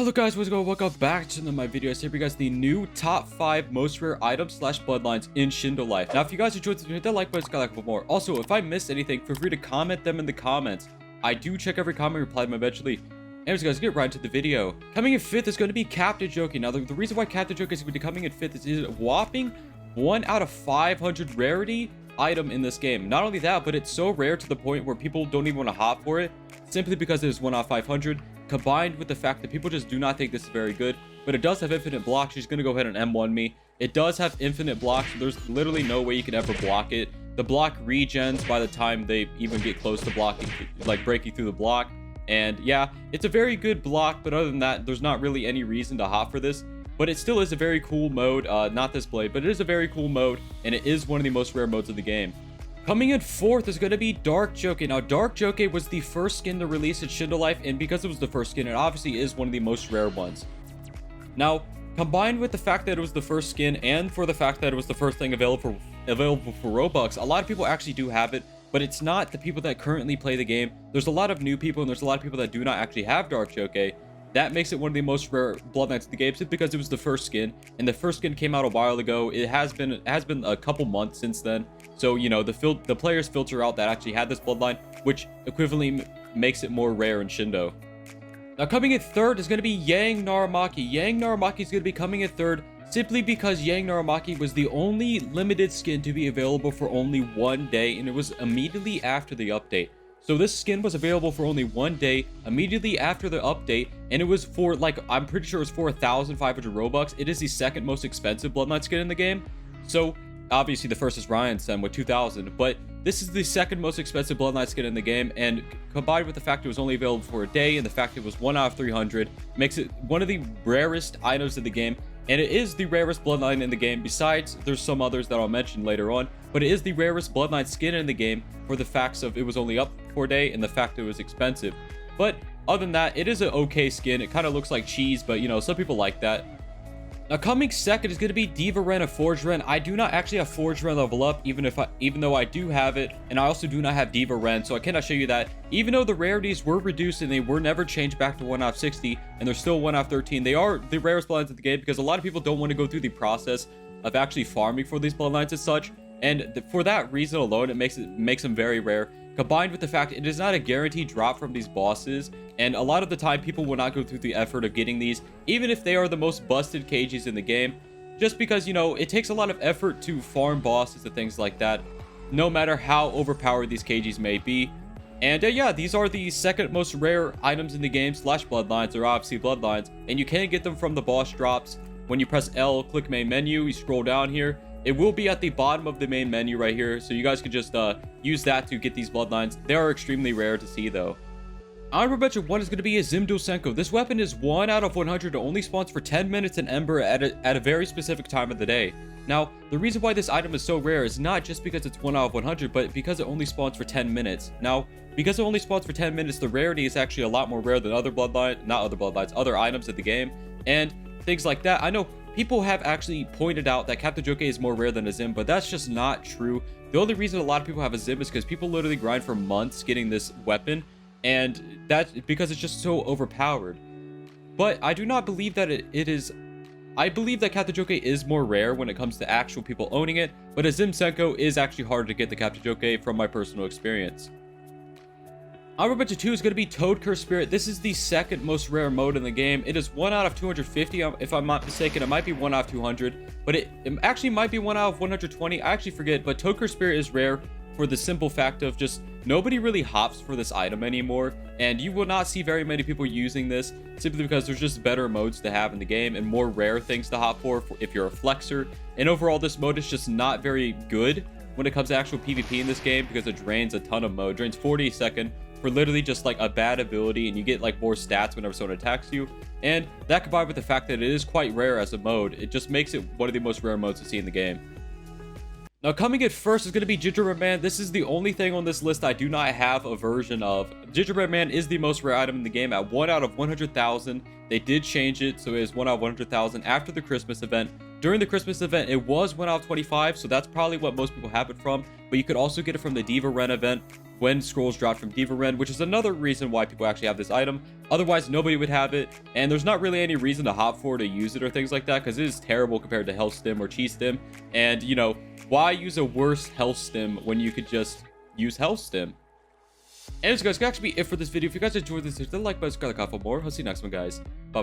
Hello guys, what's going on? Welcome back to my video. Here for you guys the new top 5 most rare items slash bloodlines in Shindo Life. Now if you guys enjoyed this video, hit that like button, like for more. Also, if I missed anything, feel free to comment them in the comments. I do check every comment, reply them eventually. Anyways guys, get right into the video. Coming in 5th is going to be Captain Jockey. Now the reason why Captain Jockey is going to be coming in 5th is it's a whopping 1 out of 500 rarity item in this game. Not only that, but it's so rare to the point where people don't even want to hop for it, simply because it is 1 out of 500. Combined with the fact that people just do not think this is very good, but it does have infinite blocks. She's gonna go ahead and M1 me. It does have infinite blocks, so there's literally no way you can ever block it. The block regens by the time they even get close to blocking, like breaking through the block. And yeah, it's a very good block, but other than that, there's not really any reason to hop for this. But it still is a very cool mode. Not this blade, but it is a very cool mode, and it is one of the most rare modes of the game. Coming in 4th is going to be Dark Jockey. Now, Dark Jockey was the first skin to release at Shindo Life, and because it was the first skin, it obviously is one of the most rare ones. Now, combined with the fact that it was the first skin, and for the fact that it was the first thing available for Robux, a lot of people actually do have it, but it's not the people that currently play the game. There's a lot of new people, and there's a lot of people that do not actually have Dark Jockey. That makes it one of the most rare bloodlines in the game, simply because it was the first skin, and the first skin came out a while ago. It has been a couple months since then, so you know the players filter out that actually had this bloodline, which equivalently makes it more rare in Shindo. Now coming in 3rd is going to be Yang Naramaki. Yang Naramaki is going to be coming in 3rd simply because Yang Naramaki was the only limited skin to be available for only 1 day, and it was immediately after the update. So this skin was available for only 1 day immediately after the update, and it was for, like, I'm pretty sure it was for 1,500 Robux. It is the second most expensive bloodline skin in the game. So obviously the first is Ryan's Sen with 2,000, but this is the second most expensive bloodline skin in the game, and combined with the fact it was only available for a day and the fact it was 1 out of 300 makes it one of the rarest items in the game. And it is the rarest bloodline in the game. Besides, there's some others that I'll mention later on, but it is the rarest bloodline skin in the game for the facts of it was only up for a day and the fact it was expensive. But other than that, it is an okay skin. It kind of looks like cheese, but you know, some people like that. Now coming 2nd is going to be Diva Ren of Forge Ren. I do not actually have Forge Ren level up, even though I do have it, and I also do not have Diva Ren, so I cannot show you that. Even though the rarities were reduced and they were never changed back to 1 out of 60, and they're still 1 out of 13, they are the rarest bloodlines of the game because a lot of people don't want to go through the process of actually farming for these bloodlines and such. And for that reason alone, it makes them very rare. Combined with the fact it is not a guaranteed drop from these bosses, and a lot of the time people will not go through the effort of getting these, even if they are the most busted KGs in the game, just because, you know, it takes a lot of effort to farm bosses and things like that, no matter how overpowered these KGs may be. And yeah, these are the second most rare items in the game slash bloodlines. They're obviously bloodlines, and you can get them from the boss drops. When you press L, click main menu, you scroll down here. It will be at the bottom of the main menu right here, so you guys can just use that to get these bloodlines. They are extremely rare to see though. Honorable mention 1 is going to be a Shindo Senko. This weapon is 1 out of 100. It only spawns for 10 minutes in Ember at a very specific time of the day. Now, the reason why this item is so rare is not just because it's 1 out of 100, but because it only spawns for 10 minutes. Now, because it only spawns for 10 minutes, the rarity is actually a lot more rare than other items in the game, and things like that. I know people have actually pointed out that Captain Jockey is more rare than a Zim, but that's just not true. The only reason a lot of people have a Zim is because people literally grind for months getting this weapon, and that's because it's just so overpowered. But I do not believe that it is. I believe that Captain Jockey is more rare when it comes to actual people owning it, but a Zim Senko is actually harder to get the Captain Jockey from my personal experience. Honorable mention 2 is going to be Toad Curse Spirit. This is the second most rare mode in the game. It is 1 out of 250, if I'm not mistaken. It might be 1 out of 200, but it actually might be 1 out of 120. I actually forget, but Toad Curse Spirit is rare for the simple fact of just nobody really hops for this item anymore, and you will not see very many people using this simply because there's just better modes to have in the game and more rare things to hop for if you're a flexer. And overall, this mode is just not very good when it comes to actual PvP in this game because it drains a ton of mode. It drains 40 a second for literally just like a bad ability, and you get like more stats whenever someone attacks you. And that combined with the fact that it is quite rare as a mode, it just makes it one of the most rare modes to see in the game. Now coming in 1st is going to be Gingerbread Man. This is the only thing on this list I do not have a version of. Gingerbread Man is the most rare item in the game at 1 out of 100,000. They did change it, so it is 1 out of 100,000 after the Christmas event. During the Christmas event, it was 1 out of 25, so that's probably what most people have it from. But you could also get it from the Diva Ren event when scrolls dropped from Diva Ren, which is another reason why people actually have this item. Otherwise, nobody would have it, and there's not really any reason to hop forward to use it or things like that, because it is terrible compared to health stim or chi stim. And, you know, why use a worse health stim when you could just use health stim? Anyways, guys, that's actually it for this video. If you guys enjoyed this, hit the like button, subscribe for more. I'll see you next one, guys. Bye.